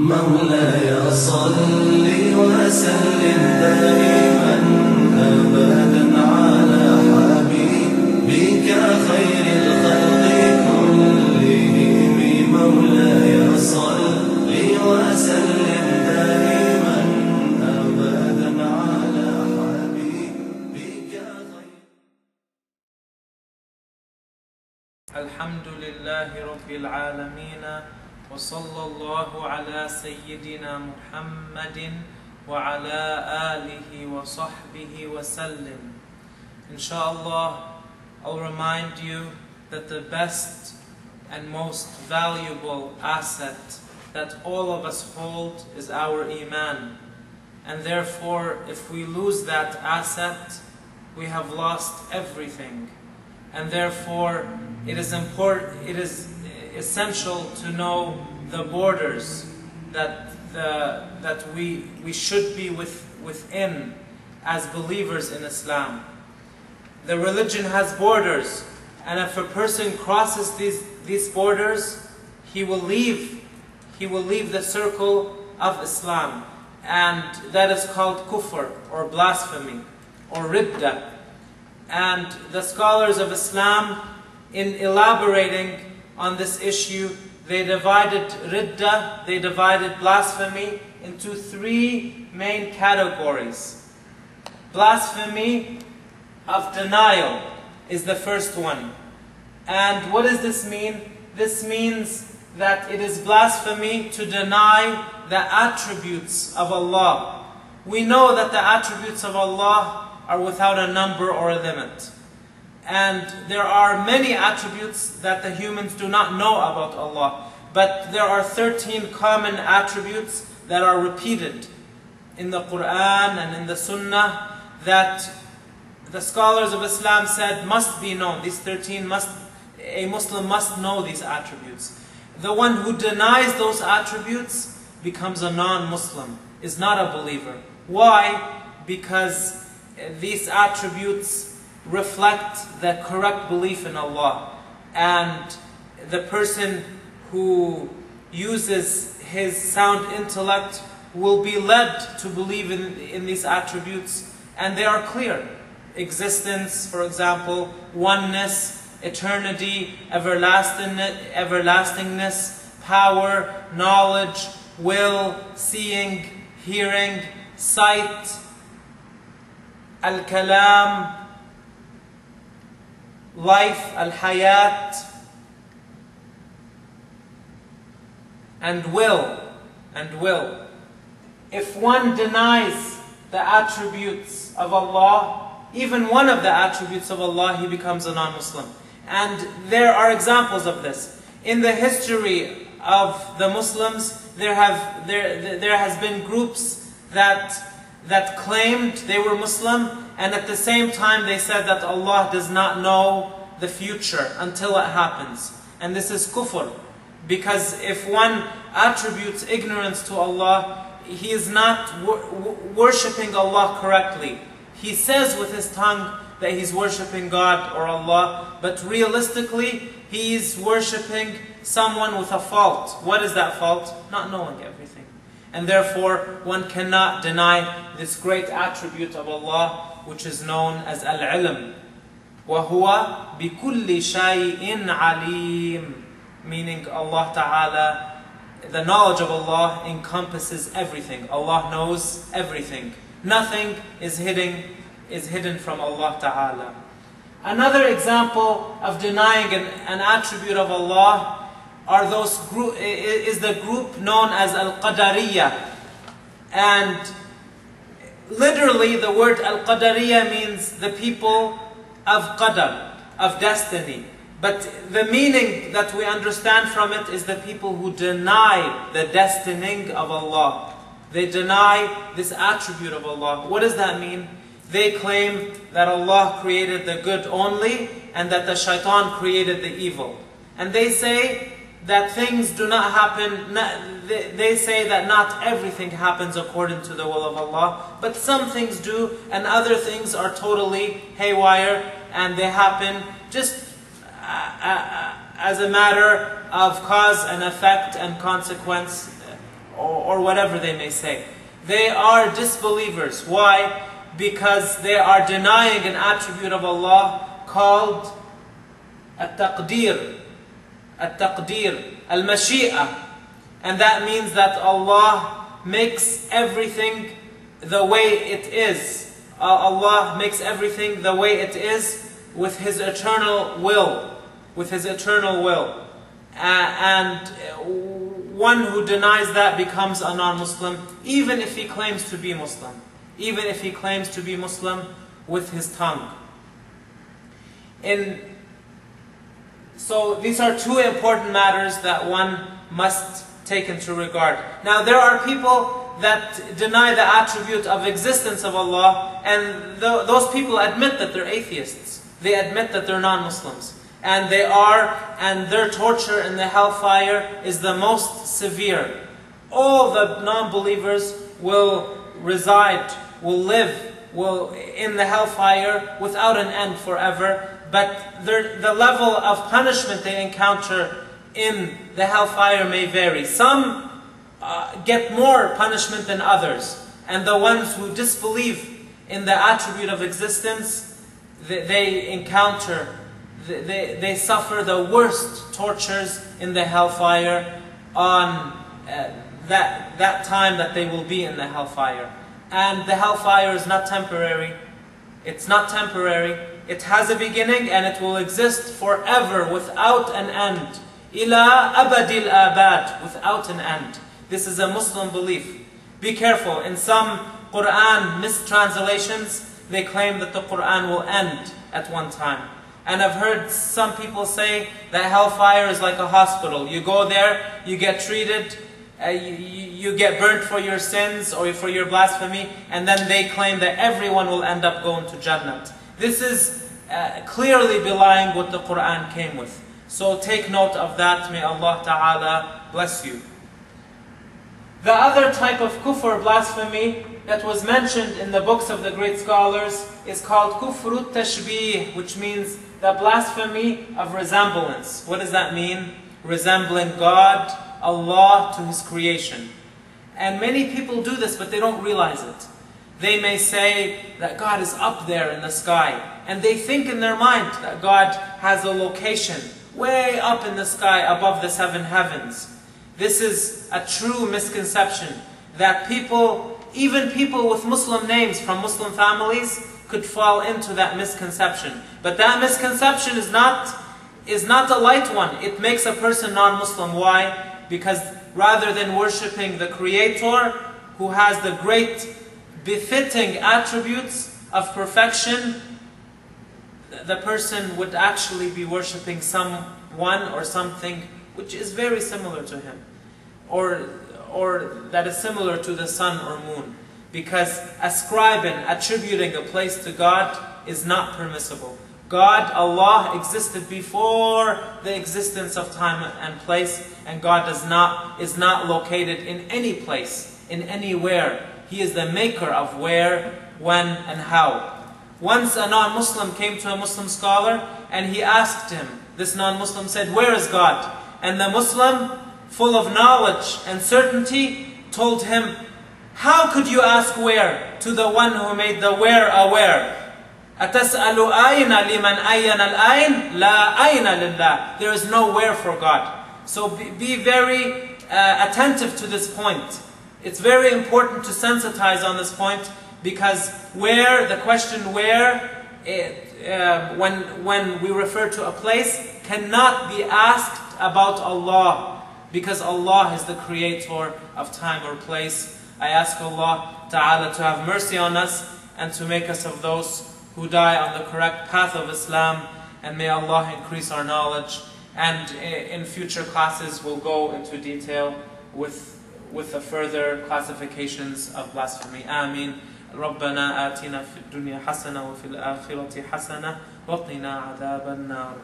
مولاي صل وسلم دائما أبدا على حبيبك خير الخلق كلهم مولاي صل وسلم دائما أبدا على حبيبك خير. الحمد لله رب العالمين وصلى الله على سيدنا محمد وعلى آله وصحبه وسلم. Inshallah, I'll remind you that the best and most valuable asset that all of us hold is our Iman. And therefore, if we lose that asset, we have lost everything. And therefore, it is essential to know the borders that we should be within as believers in Islam. The religion has borders, and if a person crosses these borders, he will leave the circle of Islam, and that is called kufr or blasphemy or ridda. And the scholars of Islam, in elaborating on this issue, they divided ridda, they divided blasphemy into three main categories. Blasphemy of denial is the first one. And what does this mean? This means that it is blasphemy to deny the attributes of Allah. We know that the attributes of Allah are without a number or a limit. And there are many attributes that the humans do not know about Allah. But there are 13 common attributes that are repeated in the Qur'an and in the Sunnah that the scholars of Islam said must be known. These 13 a Muslim must know these attributes. The one who denies those attributes becomes a non-Muslim, is not a believer. Why? Because these attributes reflect the correct belief in Allah, and the person who uses his sound intellect will be led to believe in these attributes, and they are clear. Existence, for example, oneness, eternity, everlastingness, power, knowledge, will, seeing, hearing, sight, al-kalam, life, al-hayat, and will. If one denies the attributes of Allah, even one of the attributes of Allah, he becomes a non-Muslim. And there are examples of this. In the history of the Muslims, there has been groups that claimed they were Muslim, and at the same time they said that Allah does not know the future until it happens. And this is kufr, because if one attributes ignorance to Allah, he is not worshipping Allah correctly. He says with his tongue that he's worshipping God or Allah, but realistically he is worshipping someone with a fault. What is that fault? Not knowing everything. And therefore one cannot deny this great attribute of Allah, which is known as al-ilm. وَهُوَ بِكُلِّ شَيْءٍ عَلِيمٍ, meaning Allah Ta'ala, the knowledge of Allah encompasses everything. Allah knows everything. Nothing is hidden from Allah Ta'ala. Another example of denying an attribute of Allah is the group known as Al-Qadariyah. And literally the word Al-Qadariyah means the people of Qadar, of destiny. But the meaning that we understand from it is the people who deny the destining of Allah. They deny this attribute of Allah. What does that mean? They claim that Allah created the good only, and that the shaitan created the evil. And they say that things do not happen, they say that not everything happens according to the will of Allah, but some things do, and other things are totally haywire, and they happen just as a matter of cause and effect and consequence, or whatever they may say. They are disbelievers. Why? Because they are denying an attribute of Allah called at-taqdeer, al-mashi'ah. And that means that Allah makes everything the way it is. Allah makes everything the way it is with His eternal will. With His eternal will. And one who denies that becomes a non-Muslim, even if he claims to be Muslim. Even if he claims to be Muslim with his tongue. So these are two important matters that one must take into regard. Now there are people that deny the attribute of existence of Allah, and those people admit that they're atheists. They admit that they're non-Muslims. And their torture in the hellfire is the most severe. All the non-believers will live in the hellfire without an end forever. But the level of punishment they encounter in the hellfire may vary. Some get more punishment than others. And the ones who disbelieve in the attribute of existence, they suffer the worst tortures in the hellfire on that time that they will be in the hellfire. And the hellfire is not temporary. It's not temporary. It has a beginning and it will exist forever without an end. Ila abadil abad, without an end. This is a Muslim belief. Be careful. In some Qur'an mistranslations, they claim that the Qur'an will end at one time. And I've heard some people say that hellfire is like a hospital. You go there, you get treated, you get burnt for your sins or for your blasphemy, and then they claim that everyone will end up going to Jannah. This is clearly belying what the Qur'an came with. So take note of that. May Allah Ta'ala bless you. The other type of kufr, blasphemy, that was mentioned in the books of the great scholars is called kufru tashbih, which means the blasphemy of resemblance. What does that mean? Resembling God, Allah, to His creation. And many people do this, but they don't realize it. They may say that God is up there in the sky, and they think in their mind that God has a location way up in the sky above the seven heavens. This is a true misconception that even people with Muslim names from Muslim families could fall into that misconception. But that misconception is not a light one. It makes a person non-Muslim. Why? Because rather than worshipping the Creator, who has the great befitting attributes of perfection, the person would actually be worshipping someone or something which is very similar to him, or that is similar to the sun or moon. Because attributing a place to God is not permissible. God, Allah, existed before the existence of time and place, and God is not located in any place, in anywhere. He is the maker of where, when, and how. Once a non-Muslim came to a Muslim scholar and he asked him, this non-Muslim said, "Where is God?" And the Muslim, full of knowledge and certainty, told him, "How could you ask where to the one who made the where aware? أَتَسْأَلُ أَيْنَ لِمَنْ أَيَّنَ الْأَيْنِ لَا أَيْنَ لِلَّهِ." There is no where for God. So be very attentive to this point. It's very important to sensitize on this point, because the question where, when we refer to a place, cannot be asked about Allah, because Allah is the creator of time or place. I ask Allah Ta'ala to have mercy on us and to make us of those who die on the correct path of Islam, and may Allah increase our knowledge. And in future classes we'll go into detail with the further classifications of blasphemy. Ameen. ربنا آتنا في الدنيا حسنة وفي الآخرة حسنة وقنا عذاب النار.